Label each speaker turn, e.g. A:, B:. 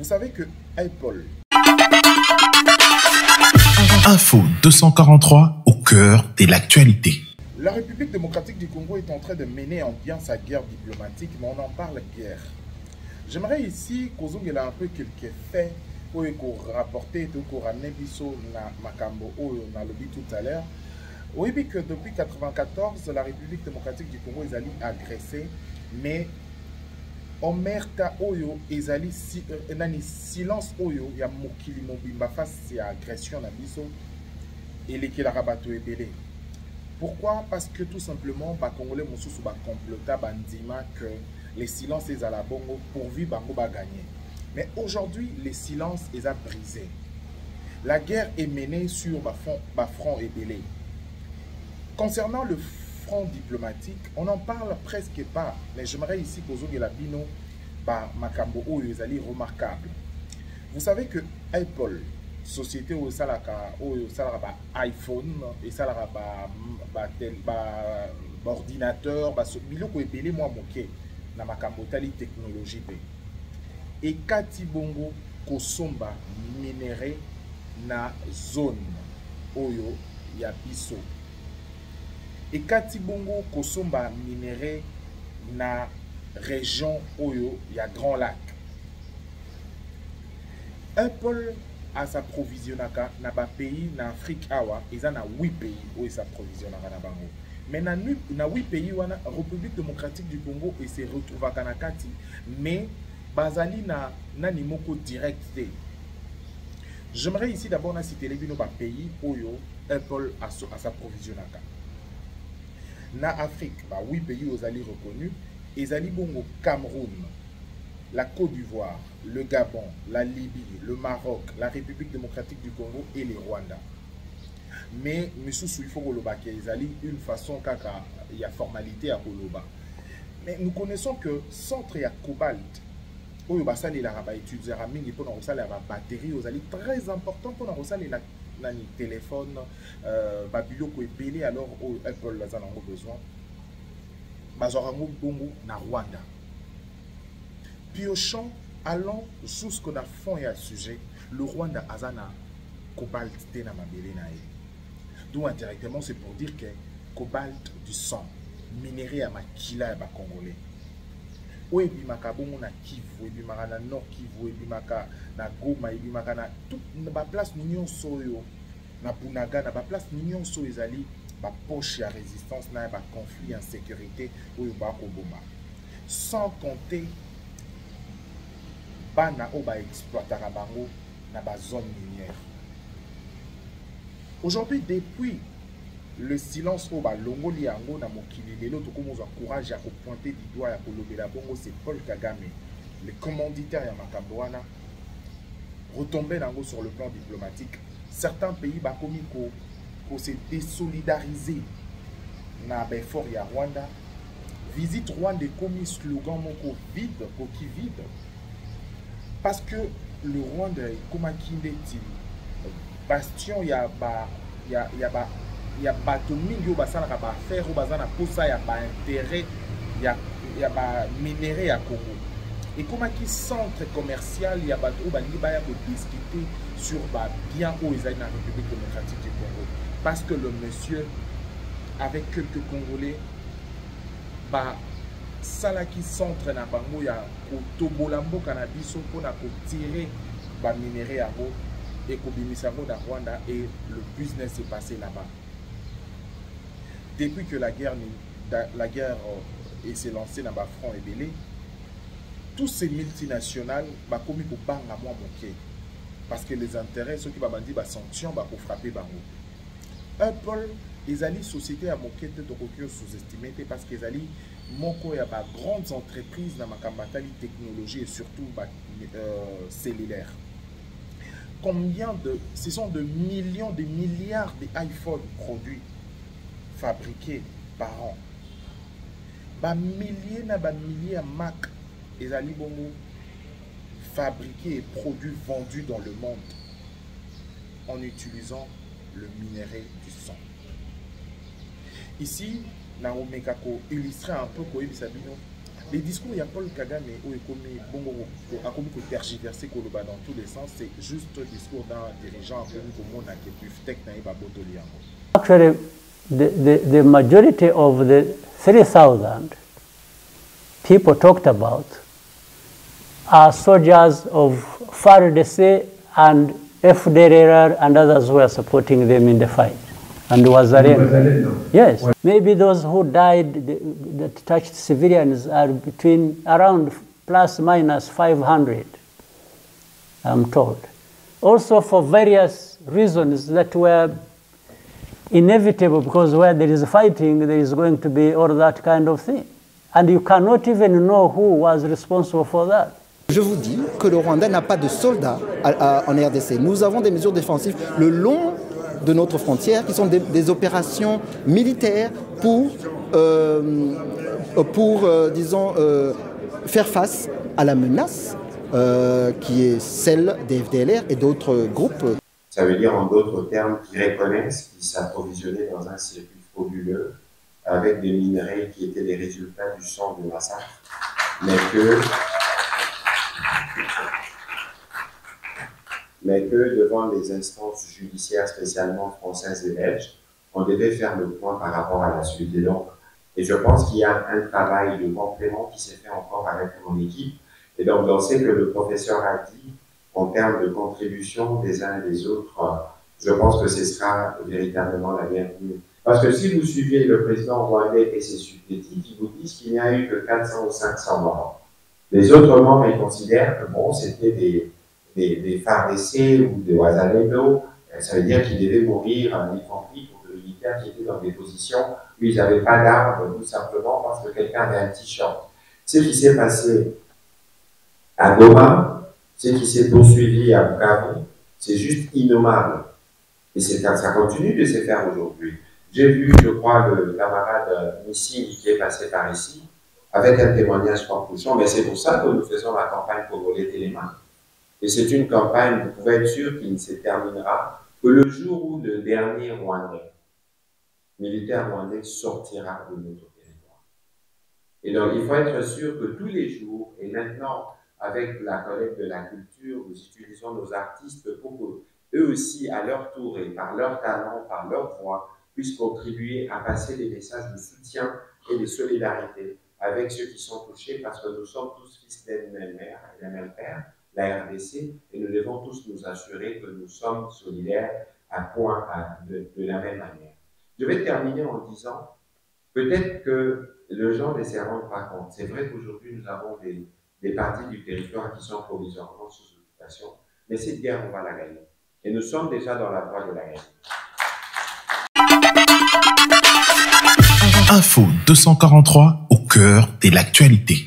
A: Vous savez que Apple...
B: Info 243 au cœur de l'actualité.
A: La République démocratique du Congo est en train de mener en bien sa guerre diplomatique, mais on en parle guerre. J'aimerais ici qu'on ait un peu quelques faits pour rapporter pour ramener biso na makambo on a lobby tout à l'heure. Oui, que depuis 1994, la République démocratique du Congo est allée agresser, mais omerta oyo ezali nani silence oyo ya mokili mobimba face à agression na biso et les rabato ebele. Pourquoi? Parce que tout simplement ba congolais mosusu ba complota bandima que les silences est à la bongo pourvu bango ba gagner. Mais aujourd'hui les silences est à briser. La guerre est menée sur ba front ebele. Concernant le front diplomatique, on n'en parle presque pas, mais j'aimerais ici poser la bino ba makambo oyo ezali remarquable. Vous savez que Apple, société où salaka ba iPhone et salaka ba ordinateur, ba biloko ebele moi moke na makambo tali technologie pe. Et kati bongo kosomba minéré na zone oyo ya biso. Et kati bongo kosomba minéré na région oyo ya Grand Lac. Apple a s'approvisionnaka na ba pays na Afrique awa, eza na 8 pays où s'approvisionnaka na bango. Mais na 8 pays wana République démocratique du Congo et se retrouvaka na kati, mais bazali na nani moko direct. J'aimerais ici d'abord citer les bino ba pays oyo Apple a s'approvisionnaka. Na Afrique, bah 8 pays aux alliés reconnus, ezali bongo Cameroun, la Côte d'Ivoire, le Gabon, la Libye, le Maroc, la République démocratique du Congo et le Rwanda. Mais monsieur il faut koloba que ezali une façon kaka il y a formalité à koloba. Mais nous connaissons que centre ya cobalt oyo basali la ba étudier à mingi pour na la batterie aux alliés très important pour na rosali la nani téléphone babiloko ebele alors Apple la zanango besoin bazorango bongo na Rwanda. Piochons allons sous ce qu'on a fond et à sujet le Rwanda azana cobalt te na mabele na ye. Donc indirectement c'est pour dire que cobalt du sang minéré à makila ya ba congolais. Oyebi makabongo na Kivu, ebi makana Nord Kivu, ebi maka na Goma, ebi makana tout ba place n'union soyo na Bunaga na ba place n'union so ezali ba poche ya résistance na ba conflit en sécurité oyo ba ko boma. Sans compter bana o ba exploitera bango na ba zone minière. Aujourd'hui depuis le silence au balongo liango na mokili lelo to komoza courage à pointer du doigt ya kolobela bongo c'est Paul Kagame le commanditaire ya makambo wana retomber nango sur le plan diplomatique. Certains pays ba komi ko se désolidariser na befort ya Rwanda. Visite Rwanda komi slogan moko vide qui vide parce que le Rwanda comme kindeti bastion ya bato mingi oyo basalaka ba affaire oyo baza na posa ya ba intérêt ya ba minéré ya Congo ekomaki centre commercial ya bato oyo balingi baya kodiscuter sur ba bien oyo ezali na République démocratique du Congo parce que le monsieur avec quelques Congolais ba salaki centre na bango ya kotobola mboka na biso mpona kotirer ba minéré yango et kobimisa yango na Rwanda et le business est passé là-bas. Depuis que la guerre s'est lancée dans le front ebele, tous ces multinationales ba komi ko banga moi moké parce que les intérêts ceux qui ba bandi ba sanctions ba ko frapper bango. Apple ezali société à moké te to kokyo sous-estimé parce que ezali moko ya ba grandes entreprises na makambatali technologie et surtout ba cellulaire. Ce sont de millions, de milliards d'iPhone produits fabriqués par an. Ba milliers na ba milliers de Mac et ali bongo fabriqués et produits vendus dans le monde en utilisant le minerai du sang. Ici, na omeka ko illustrer un peu ko ebisabino Les discours, il y a Paul Kagame où il a commis tergiverser dans tous les sens. C'est juste un discours d'un dirigeant comme qui est
C: Actually, the majority of the 3,000 people talked about are soldiers of FARDC and FDLR and others who were supporting them in the fight. And Wazalendo. Yes. Maybe those who died that touched civilians are around plus minus 500, I'm told. Also for various reasons that were inevitable, because where there is fighting, there is going to be all that kind of thing. And you cannot even know who was responsible for that.
D: Je vous dis que le Rwanda n'a pas de soldats en RDC. Nous avons des mesures défensives le long de notre frontière qui sont des opérations militaires pour disons, faire face à la menace qui est celle des FDLR et d'autres groupes.
E: Ça veut dire en d'autres termes qu'ils reconnaissent qu'ils s'approvisionnaient dans un circuit frauduleux avec des minerais qui étaient les résultats du sang du massacre, mais que devant les instances judiciaires, spécialement françaises et belges, on devait faire le point par rapport à la suite. Et je pense qu'il y a un travail de complément qui s'est fait encore avec mon équipe. Et donc, dans ce que le professeur a dit, en termes de contribution des uns et des autres, je pense que ce sera véritablement la bienvenue. Parce que si vous suivez le président rwandais et ses supplétifs, ils vous disent qu'il n'y a eu que 400 ou 500 morts. Les autres morts, ils considèrent que bon, c'était des FARDC ou des Wazalendo. Ça veut dire qu'ils devaient mourir, y compris pour des militaires qui étaient dans des positions où ils n'avaient pas d'armes, tout simplement parce que quelqu'un avait un t-shirt. Ce qui s'est passé à Goma, ce qui s'est poursuivi à Bukavu, c'est juste innommable. Et ça continue de se faire aujourd'hui. J'ai vu, je crois, le camarade Missing qui est passé par ici, avec un témoignage fort touchant, mais c'est pour ça que nous faisons la campagne Congolais Téléma. Et c'est une campagne, vous pouvez être sûr qu'il ne se terminera que le jour où le dernier Rwandais, militaire rwandais, sortira de notre territoire. Et donc, il faut être sûr que tous les jours, et maintenant, avec la collecte de la culture, nous utilisons nos artistes pour qu'eux aussi, à leur tour et par leur talent, par leur voix, puissent contribuer à passer des messages de soutien et de solidarité avec ceux qui sont touchés, parce que nous sommes tous fils d'une même mère et d'un même père, la RDC, et nous devons tous nous assurer que nous sommes solidaires de la même manière. Je vais terminer en disant, peut-être que les gens ne se rendent pas compte. C'est vrai qu'aujourd'hui, nous avons des parties du territoire qui sont provisoirement sous occupation, mais cette guerre, on va la gagner. Et nous sommes déjà dans la voie de la guerre.
B: Info 243 au cœur de l'actualité.